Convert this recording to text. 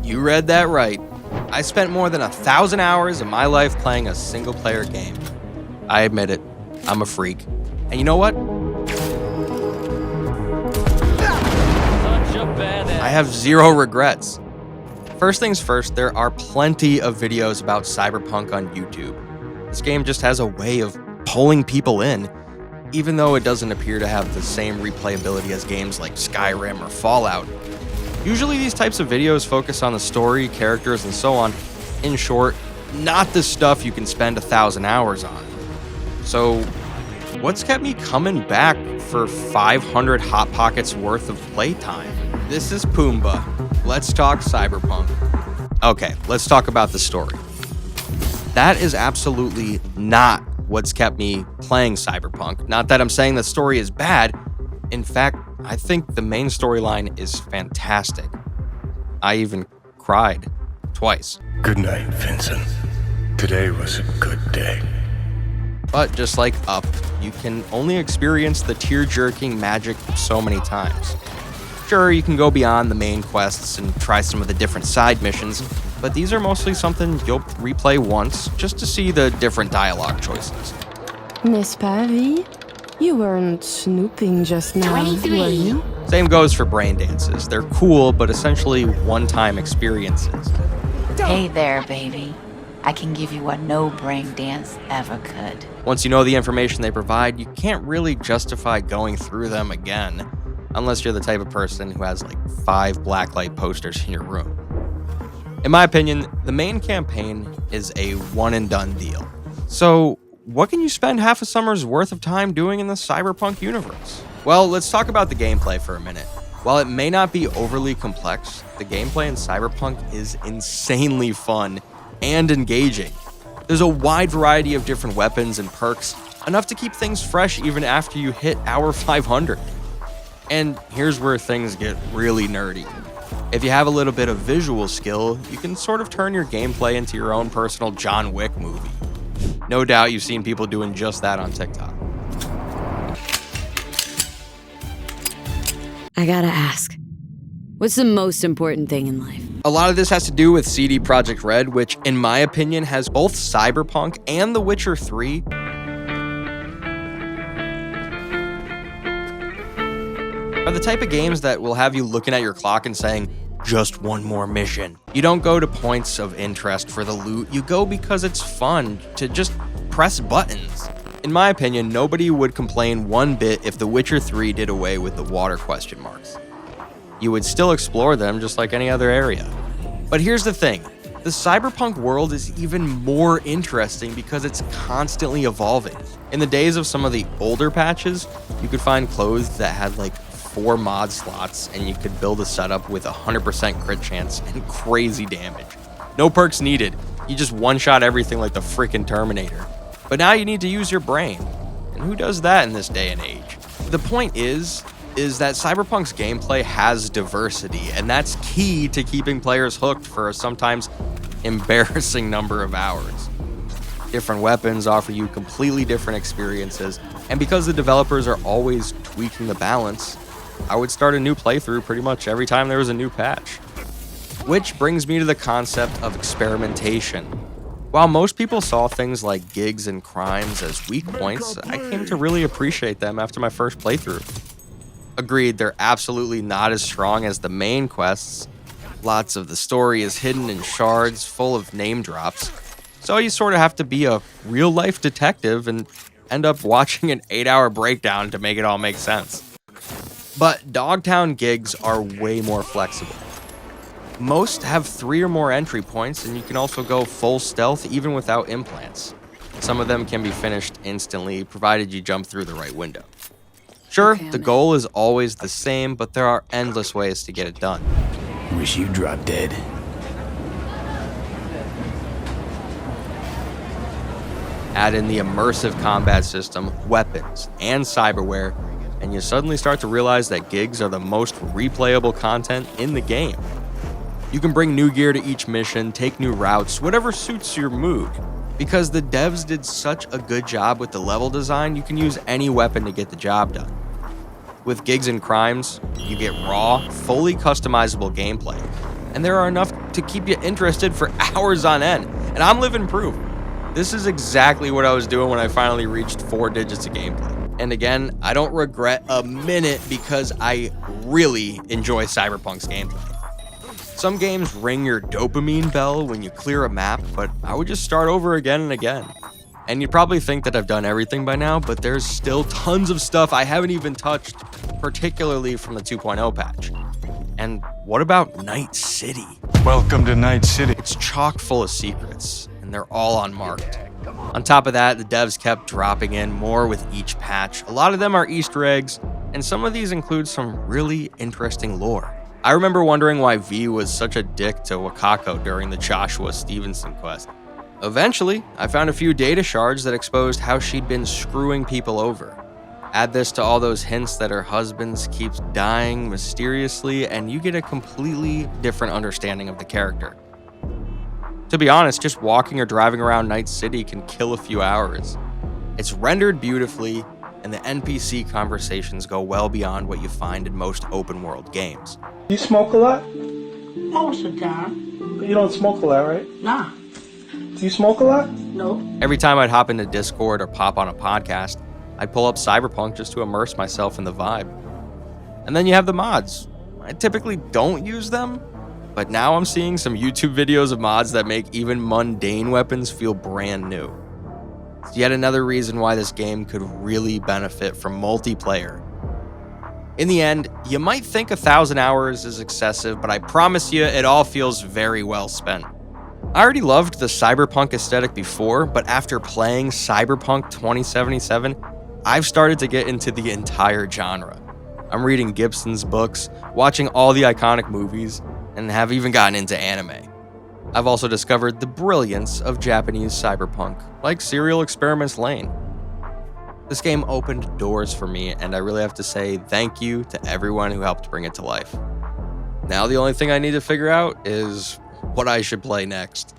You read that right. I spent more than 1,000 hours of my life playing a single-player game. I admit it, I'm a freak. And you know what? I have zero regrets. First things first, there are plenty of videos about Cyberpunk on YouTube. This game just has a way of pulling people in, even though it doesn't appear to have the same replayability as games like Skyrim or Fallout. Usually these types of videos focus on the story, characters, and so on. In short, not the stuff you can spend 1,000 hours on. So, what's kept me coming back for 500 Hot Pockets worth of playtime? This is Pumbaa. Let's talk Cyberpunk. Okay, let's talk about the story. That is absolutely not what's kept me playing Cyberpunk. Not that I'm saying the story is bad. In fact, I think the main storyline is fantastic. I even cried twice. Good night, Vincent. Today was a good day. But just like Up, you can only experience the tear-jerking magic so many times. Sure, you can go beyond the main quests and try some of the different side missions, but these are mostly something you'll replay once just to see the different dialogue choices. Miss Pavi, you weren't snooping just now, 23. were you? Same goes for brain dances. They're cool, but essentially one-time experiences. Hey there, baby. I can give you what no brain dance ever could. Once you know the information they provide, you can't really justify going through them again, unless you're the type of person who has like 5 blacklight posters in your room. In my opinion, the main campaign is a one-and-done deal. So, what can you spend half a summer's worth of time doing in the Cyberpunk universe? Well, let's talk about the gameplay for a minute. While it may not be overly complex, the gameplay in Cyberpunk is insanely fun and engaging. There's a wide variety of different weapons and perks, enough to keep things fresh even after you hit hour 500. And here's where things get really nerdy. If you have a little bit of visual skill, you can sort of turn your gameplay into your own personal John Wick movie. No doubt you've seen people doing just that on TikTok. I gotta ask, what's the most important thing in life? A lot of this has to do with CD Projekt Red, which, in my opinion, has both Cyberpunk and The Witcher 3 are the type of games that will have you looking at your clock and saying, just one more mission. You don't go to points of interest for the loot, you go because it's fun to just press buttons. In my opinion, nobody would complain one bit if The Witcher 3 did away with the water question marks. You would still explore them just like any other area. But here's the thing, the Cyberpunk world is even more interesting because it's constantly evolving. In the days of some of the older patches, you could find clothes that had like 4 mod slots and you could build a setup with 100% crit chance and crazy damage. No perks needed, you just one-shot everything like the freaking Terminator. But now you need to use your brain, and who does that in this day and age? The point is that Cyberpunk's gameplay has diversity, and that's key to keeping players hooked for a sometimes embarrassing number of hours. Different weapons offer you completely different experiences, and because the developers are always tweaking the balance, I would start a new playthrough pretty much every time there was a new patch. Which brings me to the concept of experimentation. While most people saw things like gigs and crimes as weak points, I came to really appreciate them after my first playthrough. Agreed, they're absolutely not as strong as the main quests. Lots of the story is hidden in shards full of name drops. So you sort of have to be a real-life detective and end up watching an 8-hour breakdown to make it all make sense. But Dogtown gigs are way more flexible. Most have 3 or more entry points, and you can also go full stealth even without implants. Some of them can be finished instantly, provided you jump through the right window. Sure, the goal is always the same, but there are endless ways to get it done. Wish you dropped dead. Add in the immersive combat system, weapons, and cyberware, and you suddenly start to realize that gigs are the most replayable content in the game. You can bring new gear to each mission, take new routes, whatever suits your mood. Because the devs did such a good job with the level design, you can use any weapon to get the job done. With gigs and crimes, you get raw, fully customizable gameplay. and there are enough to keep you interested for hours on end. And I'm living proof. This is exactly what I was doing when I finally reached 4 digits of gameplay. And again, I don't regret a minute because I really enjoy Cyberpunk's gameplay. Some games ring your dopamine bell when you clear a map, but I would just start over again and again. And you'd probably think that I've done everything by now, but there's still tons of stuff I haven't even touched, particularly from the 2.0 patch. And what about Night City? Welcome to Night City. It's chock full of secrets, and they're all unmarked. On top of that, the devs kept dropping in more with each patch. A lot of them are Easter eggs, and some of these include some really interesting lore. I remember wondering why V was such a dick to Wakako during the Joshua Stevenson quest. Eventually, I found a few data shards that exposed how she'd been screwing people over. Add this to all those hints that her husband keeps dying mysteriously, and you get a completely different understanding of the character. To be honest, just walking or driving around Night City can kill a few hours. It's rendered beautifully, and the NPC conversations go well beyond what you find in most open-world games. You smoke a lot? Most of the time. You don't smoke a lot, right? Nah. Do you smoke a lot? No. Every time I'd hop into Discord or pop on a podcast, I'd pull up Cyberpunk just to immerse myself in the vibe. And then you have the mods. I typically don't use them, but now I'm seeing some YouTube videos of mods that make even mundane weapons feel brand new. It's yet another reason why this game could really benefit from multiplayer. In the end, you might think 1,000 hours is excessive, but I promise you it all feels very well spent. I already loved the Cyberpunk aesthetic before, but after playing Cyberpunk 2077, I've started to get into the entire genre. I'm reading Gibson's books, watching all the iconic movies, and have even gotten into anime. I've also discovered the brilliance of Japanese cyberpunk, like Serial Experiments Lane. This game opened doors for me, and I really have to say thank you to everyone who helped bring it to life. Now the only thing I need to figure out is what I should play next.